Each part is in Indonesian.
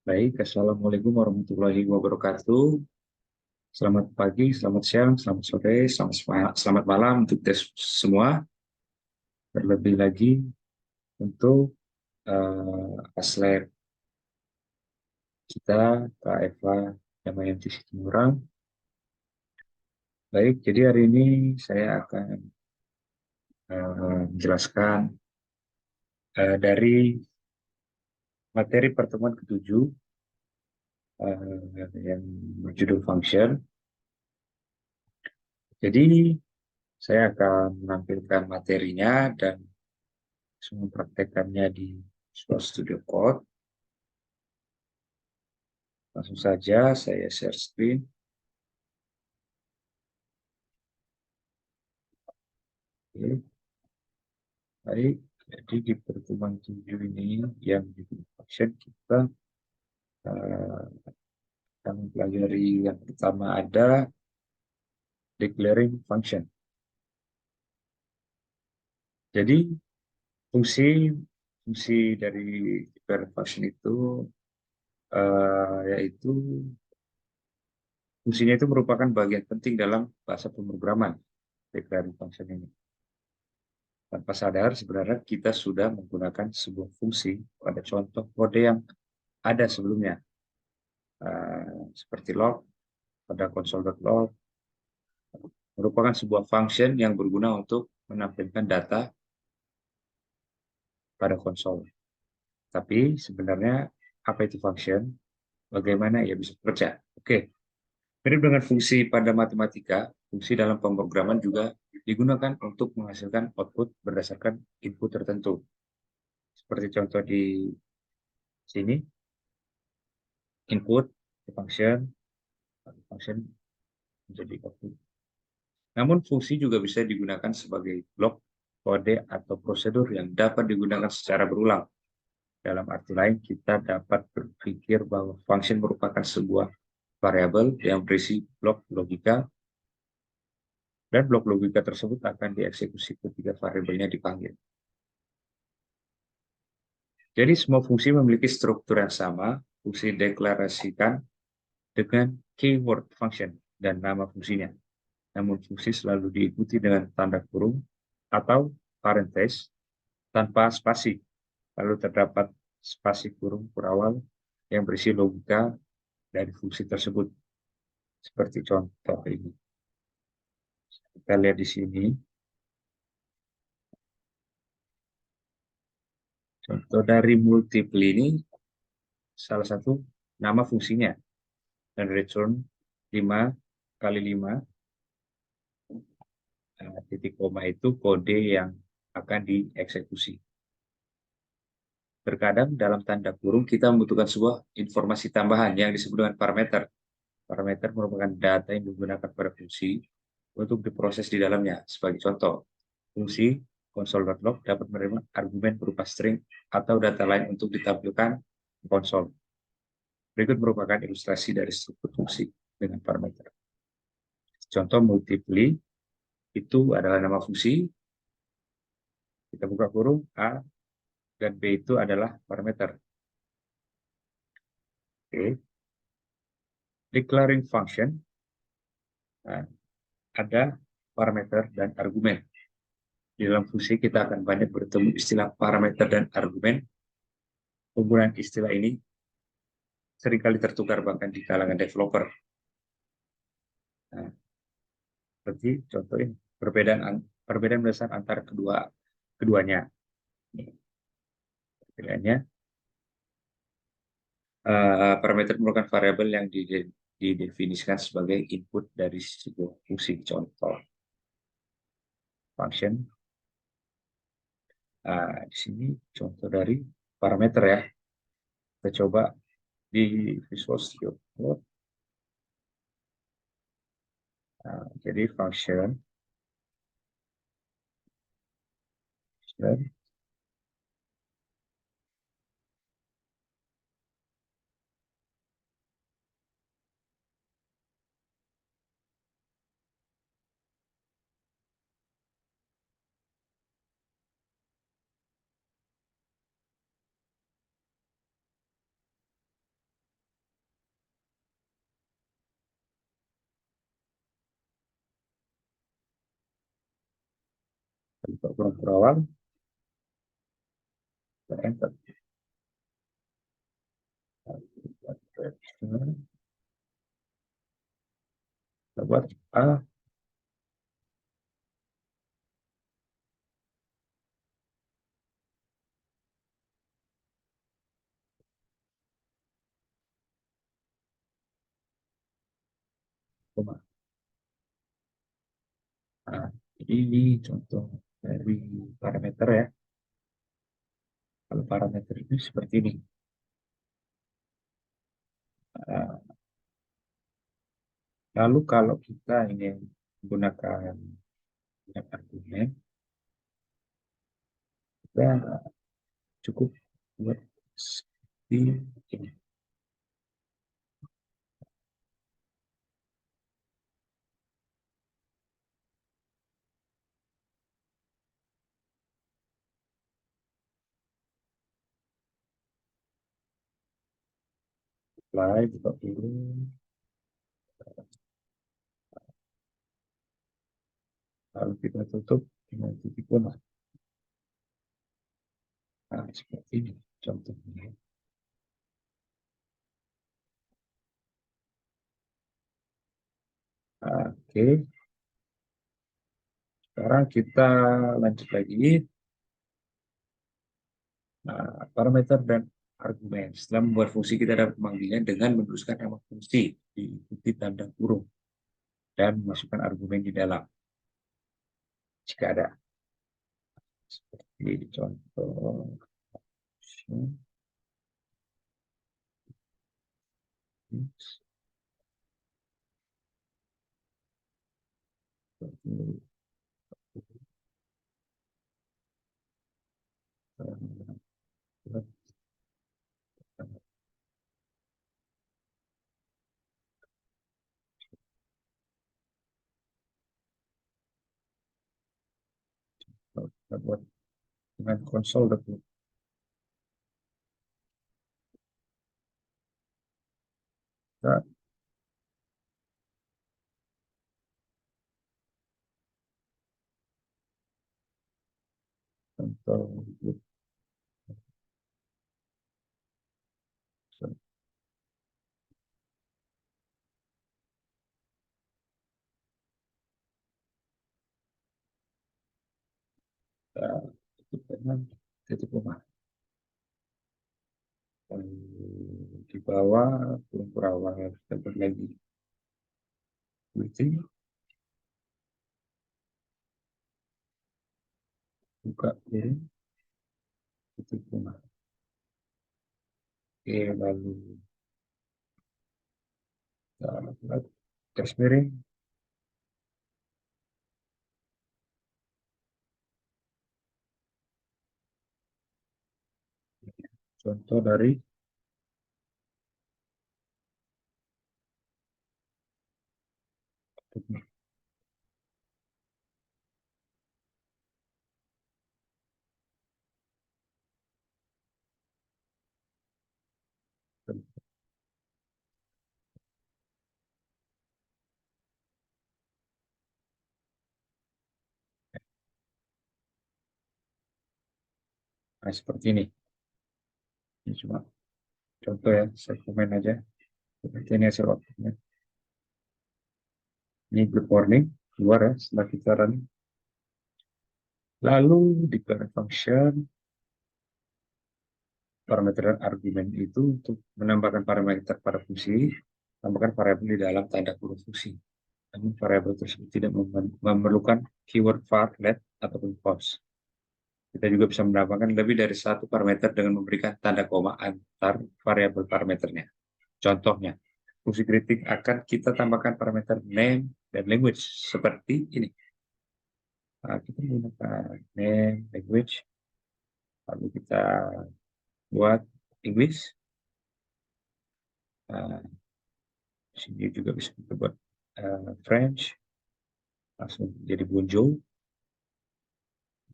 Baik, Assalamualaikum warahmatullahi wabarakatuh. Selamat pagi, selamat siang, selamat sore, selamat malam untuk kita semua. Terlebih lagi untuk Aslep kita, Kak Eva Damayanti Situmorang. Baik, jadi hari ini saya akan menjelaskan dari materi pertemuan ketujuh yang berjudul function. Jadi saya akan menampilkan materinya dan semua praktekannya di Visual Studio Code. Langsung saja saya share screen. Oke, baik. Jadi di pertemuan 7 ini yang di function kita eh, akan mempelajari yang pertama ada declaring function. Jadi fungsi fungsi dari declaring function itu yaitu fungsinya itu merupakan bagian penting dalam bahasa pemrograman declaring function ini. Tanpa sadar sebenarnya kita sudah menggunakan sebuah fungsi pada contoh kode yang ada sebelumnya, seperti log pada console.log merupakan sebuah function yang berguna untuk menampilkan data pada konsol. Tapi sebenarnya apa itu function? Bagaimana ia bisa bekerja? Oke, mirip dengan fungsi pada matematika, fungsi dalam pemrograman juga digunakan untuk menghasilkan output berdasarkan input tertentu. Seperti contoh di sini, input, function menjadi output. Namun fungsi juga bisa digunakan sebagai blok, kode, atau prosedur yang dapat digunakan secara berulang. Dalam arti lain, kita dapat berpikir bahwa function merupakan sebuah variabel yang berisi blok logika, dan blok logika tersebut akan dieksekusi ketika variabelnya dipanggil. Jadi semua fungsi memiliki struktur yang sama, fungsi deklarasikan dengan keyword function dan nama fungsinya. Namun fungsi selalu diikuti dengan tanda kurung atau parentes tanpa spasi. Lalu terdapat spasi kurung perawal yang berisi logika dari fungsi tersebut. Seperti contoh ini. Kita lihat di sini. Contoh dari multiple ini salah satu nama fungsinya. Dan return 5 kali 5 titik koma itu kode yang akan dieksekusi. Terkadang dalam tanda kurung kita membutuhkan sebuah informasi tambahan yang disebut dengan parameter. Parameter merupakan data yang digunakan pada fungsi untuk diproses di dalamnya. Sebagai contoh, fungsi console.log dapat menerima argumen berupa string atau data lain untuk ditampilkan di konsol. Berikut merupakan ilustrasi dari struktur fungsi dengan parameter. Contoh multiply itu adalah nama fungsi. Kita buka kurung, A dan B itu adalah parameter. Oke. Declaring function, nah, ada parameter dan argumen. Di dalam fungsi kita akan banyak bertemu istilah parameter dan argumen. Penggunaan istilah ini seringkali tertukar bahkan di kalangan developer. Nah, seperti contoh ini, perbedaan besar antara keduanya. Pilihannya, parameter merupakan variabel yang didefinisikan sebagai input dari sebuah fungsi. Contoh function. Di sini contoh dari parameter ya. Kita coba di Visual Studio Code. Jadi function buka kurung kurawal, kita enter. Kita buat A, koma. Nah, jadi ini contoh dari parameter ya. Kalau parameter itu seperti ini. Nah, lalu kalau kita ingin menggunakan argumen, kita cukup buat seperti ini. Apply, buka kurung, lalu kita tutup dengan titik koma. Nah, seperti ini contohnya. Oke, sekarang kita lanjut lagi. Nah, parameter dan argumen. Setelah membuat fungsi, kita dapat pemanggilan dengan menuliskan nama fungsi, diikuti tanda kurung, dan memasukkan argumen di dalam, jika ada. Seperti contoh. Kita buat dengan konsol dulu. Kita contoh tutup dengan titik koma. Dan di bawah kurung kurawal kita buat lagi waiting, buka kurung titik koma. Oke, lalu kita buat garis miring, contoh dari nah, seperti ini. Ini cuma contoh ya, saya komen aja. Seperti ini hasil outputnya. Ini good warning, keluar ya setelah kita run. Lalu declare function, parameter dan argumen itu untuk menambahkan parameter pada fungsi, tambahkan variabel di dalam tanda kurung fungsi. Namun variabel tersebut tidak memerlukan keyword var, let, ataupun false. Kita juga bisa menambahkan lebih dari satu parameter dengan memberikan tanda koma antar variabel parameternya. Contohnya, fungsi kritik akan kita tambahkan parameter name dan language seperti ini. Nah, kita menggunakan name, language, lalu kita buat English. Nah, sini juga bisa kita buat French, langsung jadi bonjour.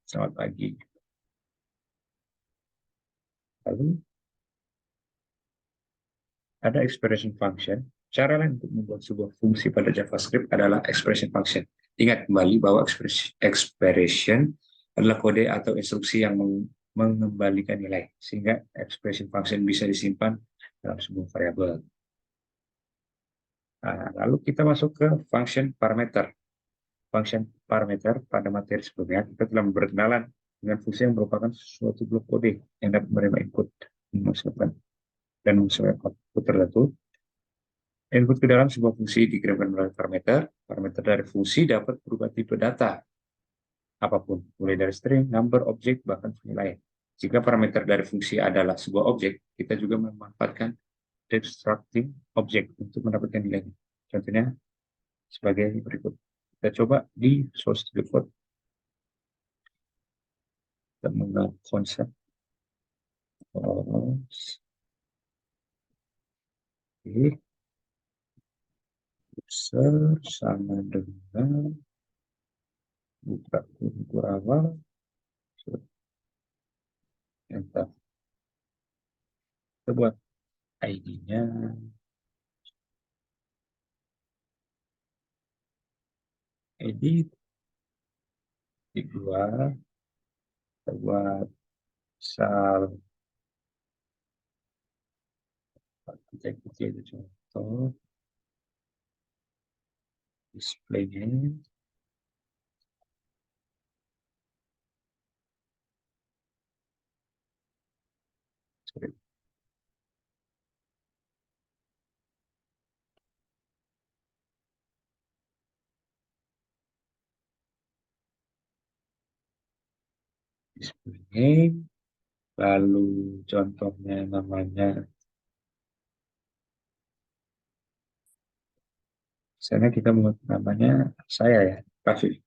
Selamat pagi. Lalu ada expression function. Cara lain untuk membuat sebuah fungsi pada JavaScript adalah expression function. Ingat kembali bahwa expression adalah kode atau instruksi yang mengembalikan nilai, sehingga expression function bisa disimpan dalam sebuah variabel. Nah, lalu kita masuk ke function parameter. Function parameter pada materi sebelumnya kita telah berkenalan dengan fungsi yang merupakan suatu blok kode yang dapat menerima input dan menghasilkan output tertentu. Input ke dalam sebuah fungsi dikirimkan melalui parameter. Parameter dari fungsi dapat berubah tipe data apapun, mulai dari string, number, objek, bahkan fungsi lain. Jika parameter dari fungsi adalah sebuah objek, kita juga memanfaatkan destructing object untuk mendapatkan nilainya. Contohnya sebagai berikut. Kita coba di source to code. Kita mengenal konsep user sama dengan buka kurung awal, enter. Kita buat ID-nya edit di dua, kita buat misal cek itu contoh display name, sorry, display name, lalu contohnya namanya, misalnya kita mau namanya saya ya, Raffi.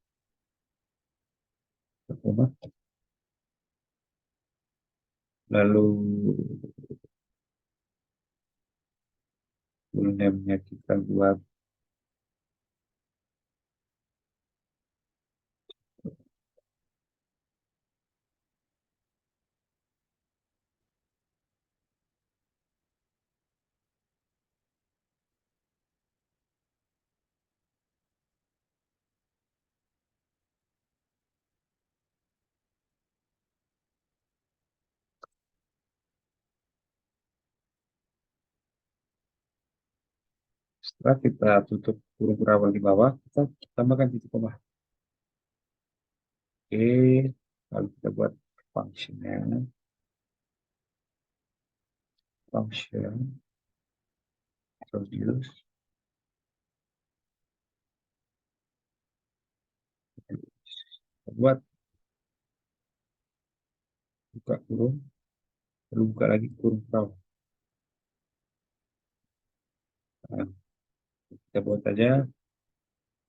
Lalu full name-nya kita buat setelah kita tutup kurung awal di bawah, kita tambahkan titik koma. Oke, lalu kita buat functionnya, function produce, kita buat buka kurung, lalu buka lagi kurung bawah. Nah, kita buat aja,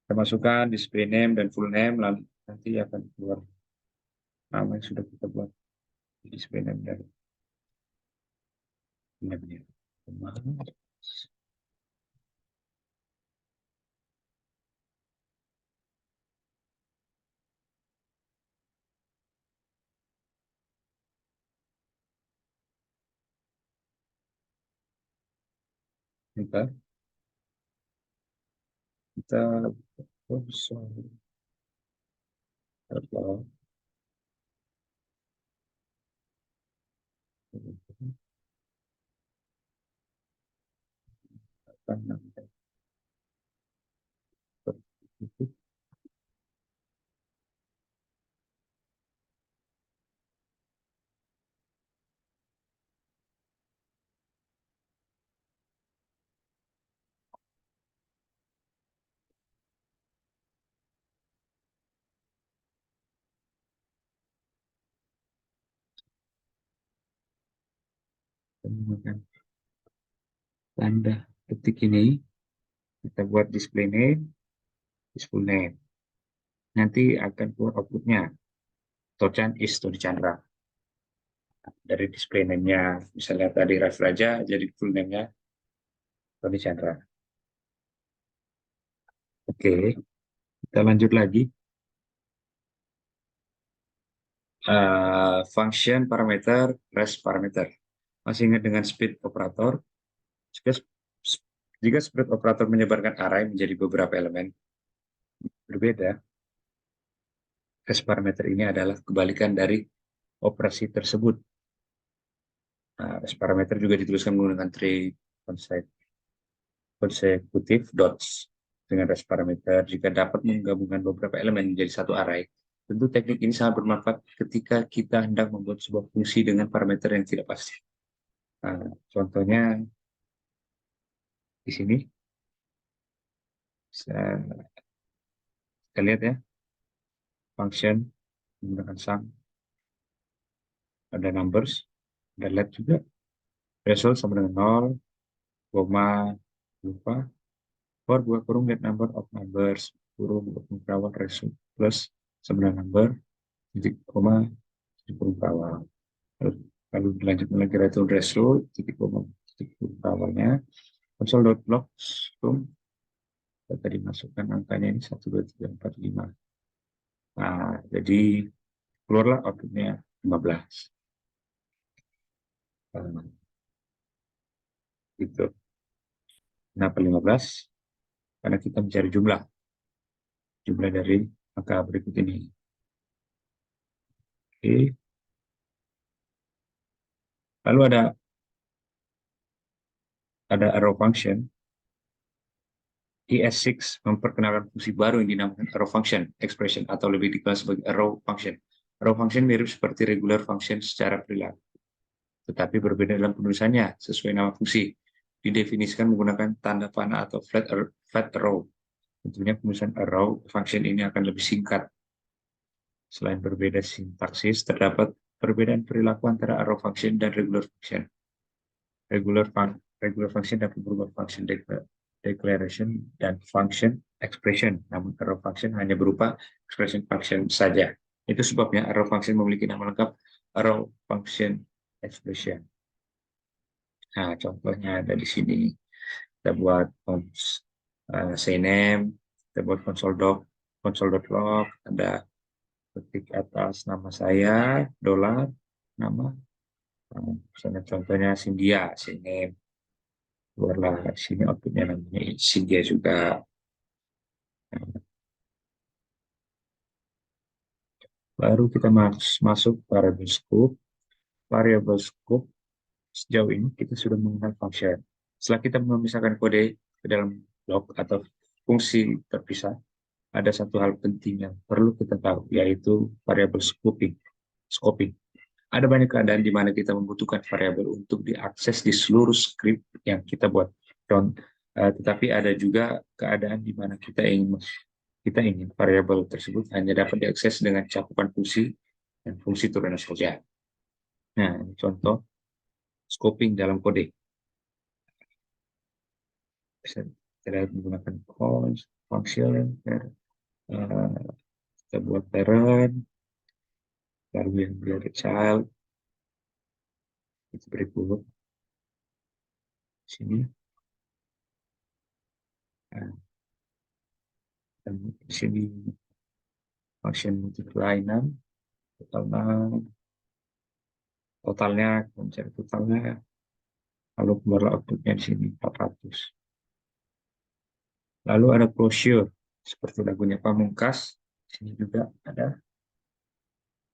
kita masukkan display name dan full name, lalu nanti akan keluar nama yang sudah kita buat di display name dan name-nya. Kita bisa menggunakan tanda ketik ini, kita buat display name, display name. Nanti akan keluar outputnya. Tocan is Tony Chandra. Dari display name-nya, misalnya tadi Raf Raja, jadi full name-nya Tony Chandra. Oke, kita lanjut lagi. Function parameter, rest parameter. Masih ingat dengan split operator? Jika split operator menyebarkan array menjadi beberapa elemen berbeda, Rest parameter ini adalah kebalikan dari operasi tersebut. Nah, rest parameter juga dituliskan menggunakan three consecutive dots. Dengan rest parameter, jika dapat menggabungkan beberapa elemen menjadi satu array, tentu teknik ini sangat bermanfaat ketika kita hendak membuat sebuah fungsi dengan parameter yang tidak pasti. Nah, contohnya di sini, kita lihat ya, function menggunakan sum, ada numbers, ada let juga, threshold sama dengan 0, koma, lupa, for buka kurung get number of numbers, kurung perawat threshold plus sama number, titik koma, titik kurung perawat. Lalu dilanjutkan lagi return threshold, titik koma, titik kurung perawatnya, console.log, tadi masukkan angkanya ini 1, 2, 3, 4, 5. Nah, jadi keluarlah outputnya 15. Gitu. Kenapa 15? Karena kita mencari jumlah dari angka berikut ini. Oke. Lalu ada arrow function. ES6 memperkenalkan fungsi baru yang dinamakan arrow function expression atau lebih dikenal sebagai arrow function. Arrow function mirip seperti regular function secara perilaku, tetapi berbeda dalam penulisannya sesuai nama fungsi. Didefinisikan menggunakan tanda panah atau flat arrow. Tentunya penulisan arrow function ini akan lebih singkat. Selain berbeda sintaksis, terdapat perbedaan perilaku antara arrow function dan regular function. Regular function dapat berubah function declaration dan function expression, namun arrow function hanya berupa expression function saja. Itu sebabnya arrow function memiliki nama lengkap arrow function expression. Nah, contohnya ada di sini. Kita buat say name, kita buat console.log, ada ketik atas nama saya, dolar, nama, misalnya contohnya Cynthia, say name, keluarlah sini outputnya namanya Cynthia juga. Baru kita masuk variable scope. Variable scope sejauh ini kita sudah mengenal function. Setelah kita memisahkan kode ke dalam blok atau fungsi terpisah, ada satu hal penting yang perlu kita tahu, yaitu variable scoping. Ada banyak keadaan di mana kita membutuhkan variabel untuk diakses di seluruh script yang kita buat. Tetapi ada juga keadaan di mana kita ingin variabel tersebut hanya dapat diakses dengan cakupan fungsi dan fungsi turunan saja. Nah, ini contoh scoping dalam kode. Bisa kita menggunakan const, function, kita buat parent, lalu yang berada child, itu berikut sini. Nah, dan di sini function multiply 6, totalnya, mencari totalnya, lalu keluar outputnya di sini 400. Lalu ada closure, seperti lagunya Pamungkas, di sini juga ada.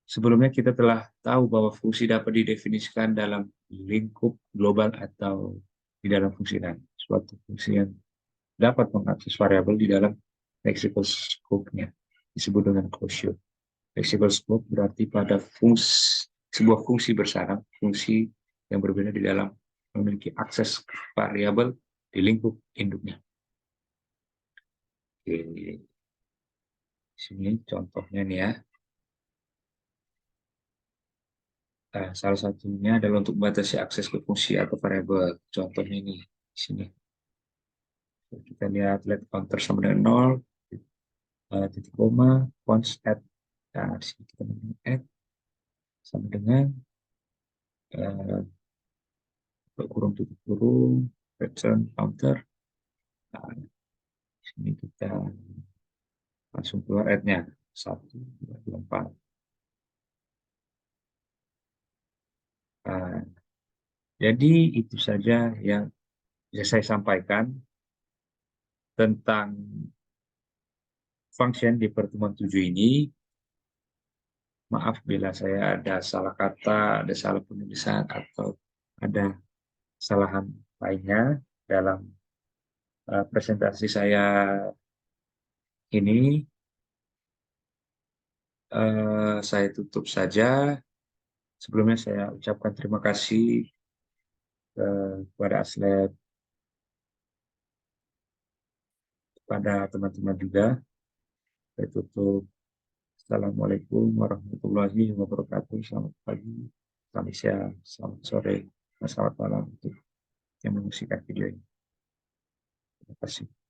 Sebelumnya kita telah tahu bahwa fungsi dapat didefinisikan dalam lingkup global atau di dalam fungsi dan suatu fungsi yang dapat mengakses variabel di dalam flexible scope-nya disebut dengan closure. Flexible scope berarti pada sebuah fungsi bersarang, fungsi yang berbeda di dalam memiliki akses variabel di lingkup induknya. Oke. Sini contohnya nih ya. Nah, salah satunya adalah untuk membatasi akses ke fungsi atau variabel. Contohnya ini di sini. Kita lihat let counter sama dengan 0, titik koma, const add. Nah, di sini kita add sama dengan kurung tutup kurung, return counter. Nah, di sini kita langsung keluar add-nya 1, 2, 3, 4. Nah, jadi itu saja yang bisa saya sampaikan tentang function di pertemuan 7 ini. Maaf bila saya ada salah kata, ada salah penulisan, atau ada kesalahan lainnya dalam presentasi saya ini. Saya tutup saja. Sebelumnya saya ucapkan terima kasih kepada Aslep, kepada teman-teman juga. Saya tutup. Assalamualaikum warahmatullahi wabarakatuh. Selamat pagi, selamat siang, selamat sore, dan selamat malam untuk yang menyaksikan video ini. Terima kasih.